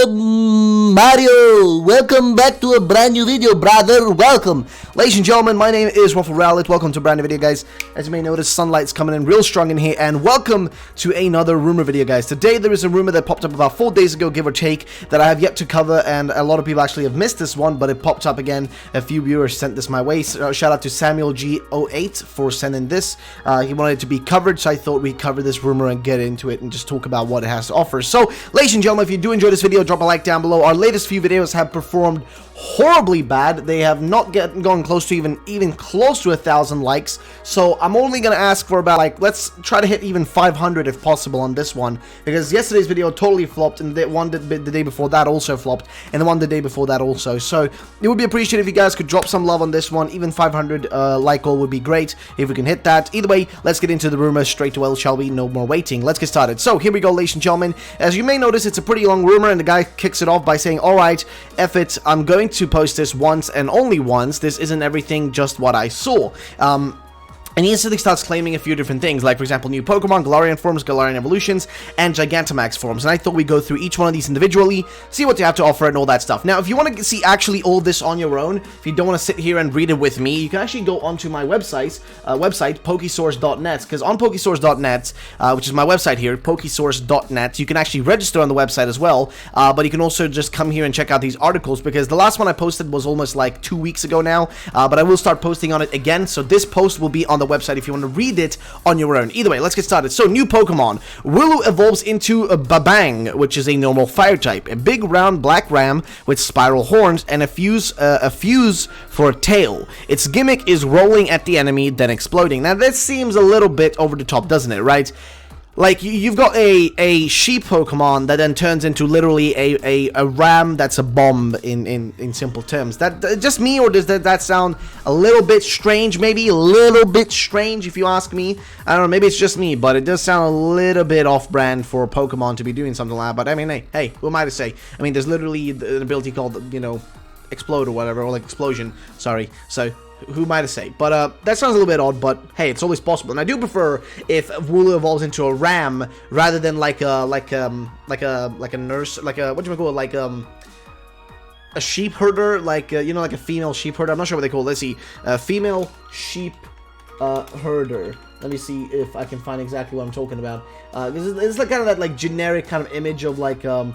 Mario, welcome back to a brand new video, brother. Welcome, ladies and gentlemen. My name is Buffle Ant. Welcome to a brand new video, guys. As you may notice, sunlight's coming in real strong in here, and welcome to another rumor video, guys. Today there is a rumor that popped up about 4 days ago, give or take, that I have yet to cover, and a lot of people actually have missed this one, but it popped up again. A few viewers sent this my way. So, shout out to Samuel G08 for sending this. He wanted it to be covered, so I thought we'd cover this rumor and get into it and just talk about what it has to offer. So, ladies and gentlemen, if you do enjoy this video, drop a like down below. Our latest few videos have performed horribly bad. They have not gone close to even close to 1,000 likes. So I'm only gonna ask for about, like, let's try to hit even 500 if possible on this one, because yesterday's video totally flopped, and the one the day before that also flopped, and the one the day before that also. So it would be appreciated if you guys could drop some love on this one. Even 500 like goal would be great if we can hit that. Either way, let's get into the rumor straight away, shall we? No more waiting. Let's get started. So here we go, ladies and gentlemen. As you may notice, it's a pretty long rumor, and the guy kicks it off by saying, "Alright, F it, I'm going to post this once and only once. This isn't everything, just what I saw." And he instantly starts claiming a few different things, like, for example, new Pokemon, Galarian forms, Galarian evolutions, and Gigantamax forms. And I thought we'd go through each one of these individually, see what they have to offer, and all that stuff. Now, if you want to see actually all this on your own, if you don't want to sit here and read it with me, you can actually go onto my website, Pokesource.net, because on Pokesource.net, which is my website here, Pokesource.net, you can actually register on the website as well, but you can also just come here and check out these articles, because the last one I posted was almost like 2 weeks ago now, but I will start posting on it again, so this post will be on the website if you want to read it on your own. Either way, let's get started. So, new Pokemon. Mailloux evolves into a Babang, which is a normal fire type. A big round black ram with spiral horns and a fuse for a tail. Its gimmick is rolling at the enemy, then exploding. Now, this seems a little bit over the top, doesn't it, right? Like, you've got a sheep Pokemon that then turns into literally a ram that's a bomb in simple terms. That just me, or does that sound a little bit strange? Maybe a little bit strange, if you ask me. I don't know, maybe it's just me, but it does sound a little bit off-brand for Pokemon to be doing something like that. But I mean, hey, who am I to say? I mean, there's literally an ability called, you know, explode or whatever, or like explosion, sorry. So who am I to say? But that sounds a little bit odd, but hey, it's always possible. And I do prefer if Mailloux evolves into a ram rather than like a nurse, like a, what do you call it, like a sheep herder, like you know, like a female sheep herder. I'm not sure what they call it. Let's see, female sheep herder. Let me see if I can find exactly what I'm talking about. It's like kind of that like generic kind of image of like you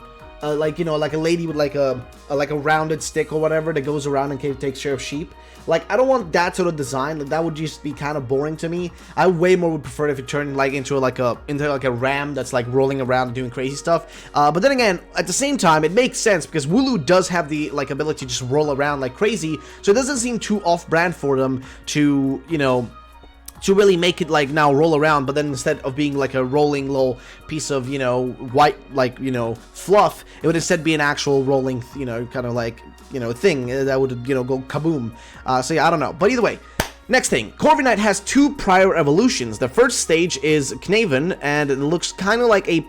know, like a lady with like a rounded stick or whatever that goes around and takes care of sheep. Like, I don't want that sort of design. Like, that would just be kind of boring to me. I way more would prefer if it turned like into like a ram that's like rolling around and doing crazy stuff. But then again, at the same time, it makes sense because Mailloux does have the like ability to just roll around like crazy, so it doesn't seem too off-brand for them to, you know, to really make it like now roll around, but then instead of being like a rolling little piece of, you know, white, like, you know, fluff, it would instead be an actual rolling, you know, kind of like, you know, thing that would, you know, go kaboom. So yeah, I don't know, but either way. Next thing, Corviknight has 2 prior evolutions. The first stage is Knaven, and it looks kind of like a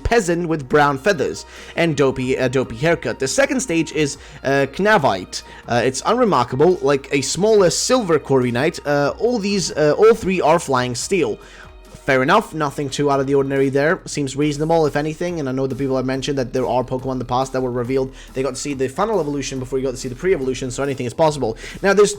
peasant with brown feathers and dopey haircut. The second stage is Knavite. It's unremarkable, like a smaller silver Corviknight. All 3 are flying steel. Fair enough, nothing too out of the ordinary there. Seems reasonable, if anything, and I know the people have mentioned that there are Pokemon in the past that were revealed. They got to see the final evolution before you got to see the pre-evolution, so anything is possible. Now, there's a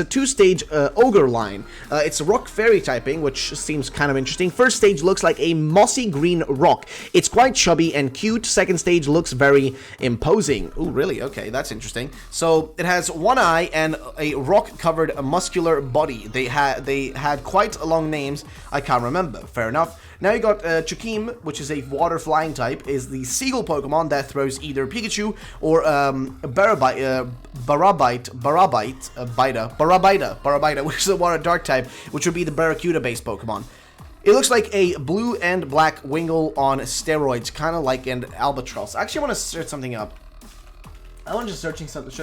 2-stage Ogre line. It's rock fairy typing, which seems kind of interesting. First stage looks like a mossy green rock. It's quite chubby and cute. Second stage looks very imposing. Ooh, really? Okay, that's interesting. So, it has 1 eye and a rock-covered muscular body. They had quite long names. I can't remember. Fair enough. Now you got Chukim, which is a water flying type, is the Seagull Pokemon that throws either Pikachu or Barabite, which is a water dark type, which would be the Barracuda based Pokemon. It looks like a blue and black Wingull on steroids, kind of like an Albatross. I actually want to search something up. I want to just search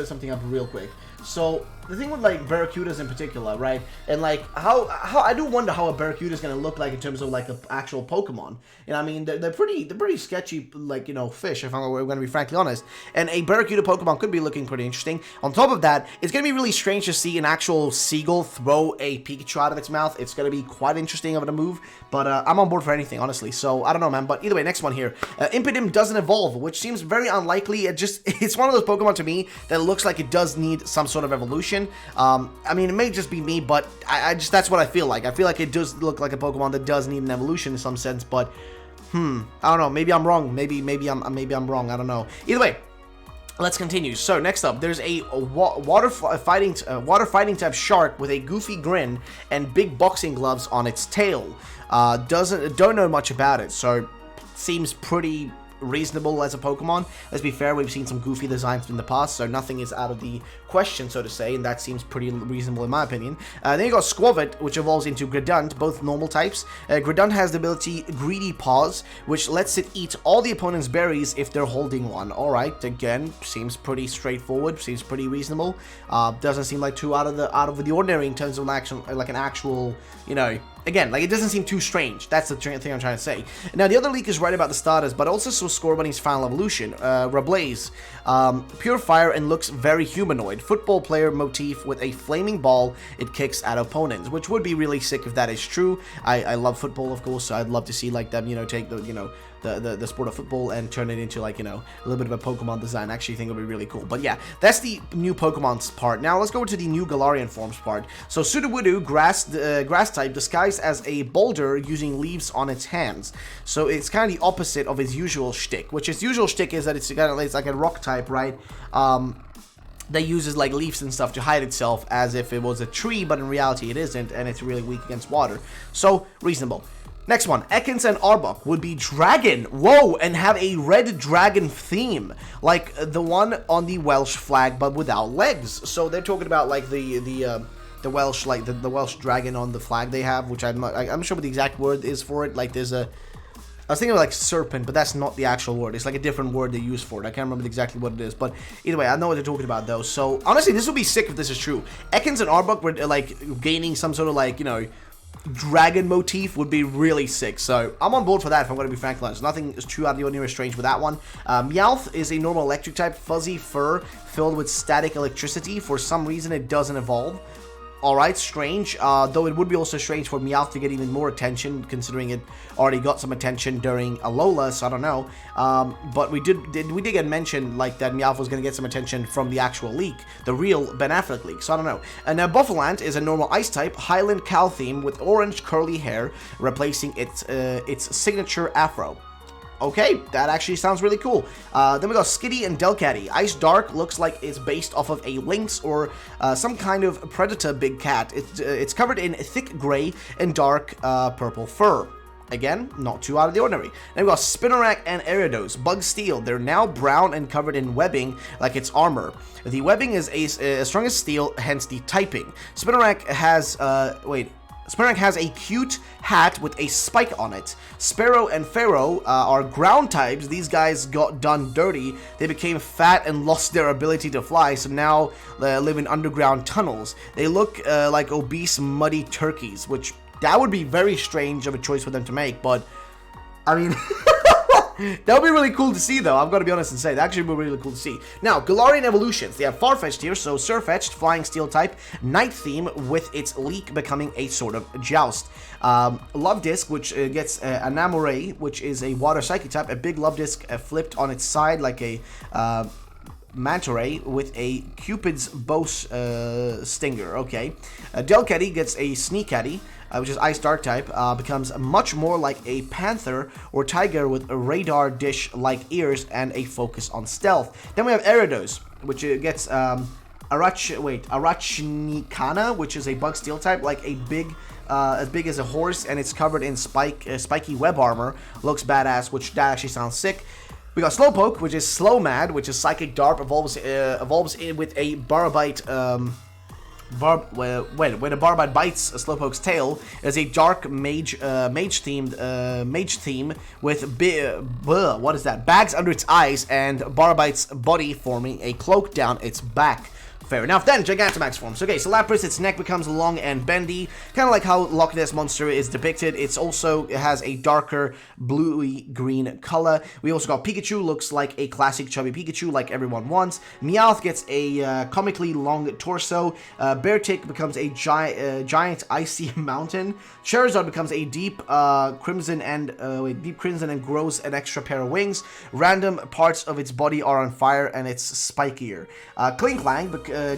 something up real quick. So the thing with like Barracudas in particular, right? And like how I do wonder how a Barracuda is gonna look like in terms of like an actual Pokemon. And I mean they're pretty sketchy, like, you know, fish, if we're gonna be frankly honest. And a Barracuda Pokemon could be looking pretty interesting. On top of that, it's gonna be really strange to see an actual seagull throw a Pikachu out of its mouth. It's gonna be quite interesting of a move. But I'm on board for anything, honestly. So I don't know, man. But either way, next one here. Impidimp doesn't evolve, which seems very unlikely. It's one of those Pokemon to me that looks like it does need some sort of evolution. I mean, it may just be me, but I just, that's what I feel like. I feel like it does look like a Pokemon that does need an evolution in some sense, but I don't know. Maybe I'm wrong. Maybe I'm wrong. I don't know. Either way, let's continue. So next up, there's a water fighting type shark with a goofy grin and big boxing gloves on its tail. Don't know much about it, so seems pretty reasonable as a Pokemon. Let's be fair, we've seen some goofy designs in the past, so nothing is out of the question, so to say, and that seems pretty reasonable in my opinion. Then you got Squavit, which evolves into Gredunt, both normal types. Gredunt has the ability Greedy Paws, which lets it eat all the opponent's berries if they're holding one. Alright, again, seems pretty straightforward, seems pretty reasonable. Doesn't seem like too out of the ordinary in terms of an actual, you know, again, like, it doesn't seem too strange. That's the thing I'm trying to say. Now, the other leak is right about the starters, but also saw Scorbunny's final evolution. Rablaze. Pure fire and looks very humanoid. Football player motif with a flaming ball it kicks at opponents, which would be really sick if that is true. I love football, of course, so I'd love to see, like, them, you know, take the, you know, the sport of football and turn it into, like, you know, a little bit of a Pokemon design. I actually think it would be really cool. But yeah, that's the new Pokemon's part. Now let's go to the new Galarian forms part. So Sudowoodo, grass type, disguised as a boulder using leaves on its hands. So it's kind of the opposite of its usual shtick, which its usual shtick is that it's like a rock type, right? That uses like leaves and stuff to hide itself as if it was a tree, but in reality it isn't, and it's really weak against water. So reasonable. Next one, Ekans and Arbok would be dragon, whoa, and have a red dragon theme, like the one on the Welsh flag, but without legs. So they're talking about like the Welsh, like the Welsh dragon on the flag they have, which I'm not sure what the exact word is for it. Like there's a, I was thinking of like serpent, but that's not the actual word. It's like a different word they use for it. I can't remember exactly what it is, but either way, I know what they're talking about though. So honestly, this would be sick if this is true. Ekans and Arbok were like gaining some sort of like, you know, dragon motif would be really sick. So I'm on board for that, if I'm going to be frankly honest. Nothing is too out of the ordinary or strange with that one. Meowth is a normal electric type, fuzzy fur filled with static electricity. For some reason it doesn't evolve. Alright, strange, though it would be also strange for Meowth to get even more attention, considering it already got some attention during Alola, so I don't know. But we did get mentioned, like, that Meowth was going to get some attention from the actual leak, the real Ben Affleck leak, so I don't know. And now Buffle Ant is a normal ice type, Highland cow theme with orange curly hair, replacing its signature afro. Okay, that actually sounds really cool. Then we got Skitty and Delcatty. Ice Dark looks like it's based off of a lynx or some kind of predator big cat. It's covered in thick gray and dark purple fur. Again, not too out of the ordinary. Then we got Spinarak and Ariados. Bug Steel. They're now brown and covered in webbing like its armor. The webbing is as strong as steel, hence the typing. Spinarak has, Spinarak has a cute hat with a spike on it. Sparrow and Pharaoh are ground types. These guys got done dirty. They became fat and lost their ability to fly, so now they live in underground tunnels. They look like obese, muddy turkeys, which that would be very strange of a choice for them to make, but I mean... That would be really cool to see, though. I've got to be honest and say, that actually would be really cool to see. Now, Galarian evolutions. They have Farfetch'd here, so Surfetch'd, flying steel type, night theme, with its leak becoming a sort of joust. Love Disc, which gets Anamore, which is a water psychic type, a big Love Disc flipped on its side like a Manta Ray with a Cupid's bow stinger. Okay. Delcatty gets a Sneakatty, which is Ice Dark type, becomes much more like a panther or tiger with a radar dish-like ears and a focus on stealth. Then we have Ariados, which gets Arachnicana, which is a bug steel type, like a big, as big as a horse, and it's covered in spiky web armor. Looks badass, which that actually sounds sick. We got Slowpoke, which is Slow Mad, which is Psychic Darp, evolves in with a Barbite. When a Barbite bites a Slowpoke's tail, is a dark mage theme with bags under its eyes and Barbite's body forming a cloak down its back. Fair enough then, Gigantamax forms. Okay, so Lapras, its neck becomes long and bendy, kind of like how Loch Ness Monster is depicted. It has a darker bluey-green color. We also got Pikachu, looks like a classic chubby Pikachu, like everyone wants. Meowth gets a comically long torso. Beartick becomes a giant icy mountain. Charizard becomes a deep crimson and grows an extra pair of wings. Random parts of its body are on fire and it's spikier. Klinklang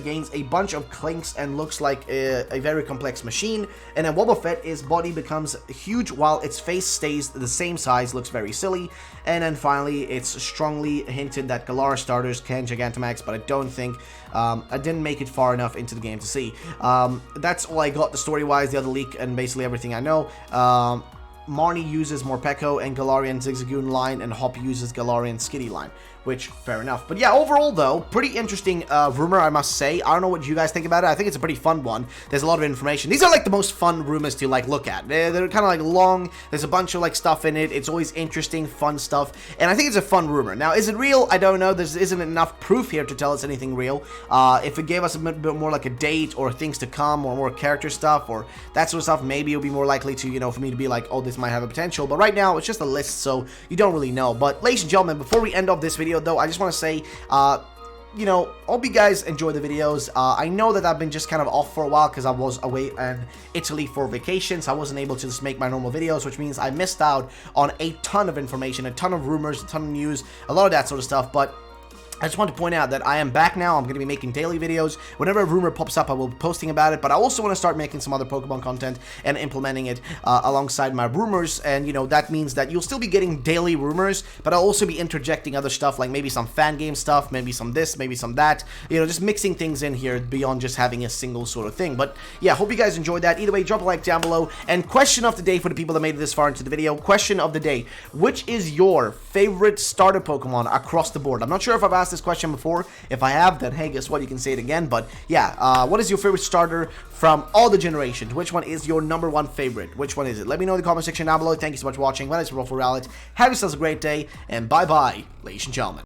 gains a bunch of clinks and looks like a very complex machine. And then Wobbuffet, body becomes huge while its face stays the same size, looks very silly. And then finally, it's strongly hinted that Galar starters can Gigantamax, but I don't think, I didn't make it far enough into the game to see. That's all I got the story-wise, the other leak, and basically everything I know. Marnie uses Morpeko and Galarian Zigzagoon line, and Hop uses Galarian Skitty line, which, fair enough. But yeah, overall though, pretty interesting rumor, I must say. I don't know what you guys think about it. I think it's a pretty fun one. There's a lot of information. These are like the most fun rumors to like look at. They're kind of like long. There's a bunch of like stuff in it. It's always interesting, fun stuff. And I think it's a fun rumor. Now, is it real? I don't know. There isn't enough proof here to tell us anything real. If it gave us a bit more like a date or things to come or more character stuff or that sort of stuff, maybe it'll be more likely to, you know, for me to be like, oh, this might have a potential. But right now, it's just a list, so you don't really know. But ladies and gentlemen, before we end off this video, though, I just want to say, you know, hope you guys enjoy the videos. I know that I've been just kind of off for a while because I was away in Italy for vacation, so I wasn't able to just make my normal videos, which means I missed out on a ton of information, a ton of rumors, a ton of news, a lot of that sort of stuff. But I just want to point out that I am back now. I'm going to be making daily videos. Whenever a rumor pops up, I will be posting about it. But I also want to start making some other Pokemon content and implementing it alongside my rumors. And, you know, that means that you'll still be getting daily rumors, but I'll also be interjecting other stuff, like maybe some fan game stuff, maybe some this, maybe some that. You know, just mixing things in here beyond just having a single sort of thing. But, yeah, hope you guys enjoyed that. Either way, drop a like down below. And question of the day for the people that made it this far into the video. Question of the day. Which is your favorite starter Pokemon across the board? I'm not sure if I've asked this question before. If I have, then hey, guess what, you can say it again. But yeah, what is your favorite starter from all the generations? Which one is your #1 favorite? Which one is it? Let me know in the comment section down below. Thank you so much for watching. My name is Buffle Ant. Have yourselves a great day, and bye bye, ladies and gentlemen.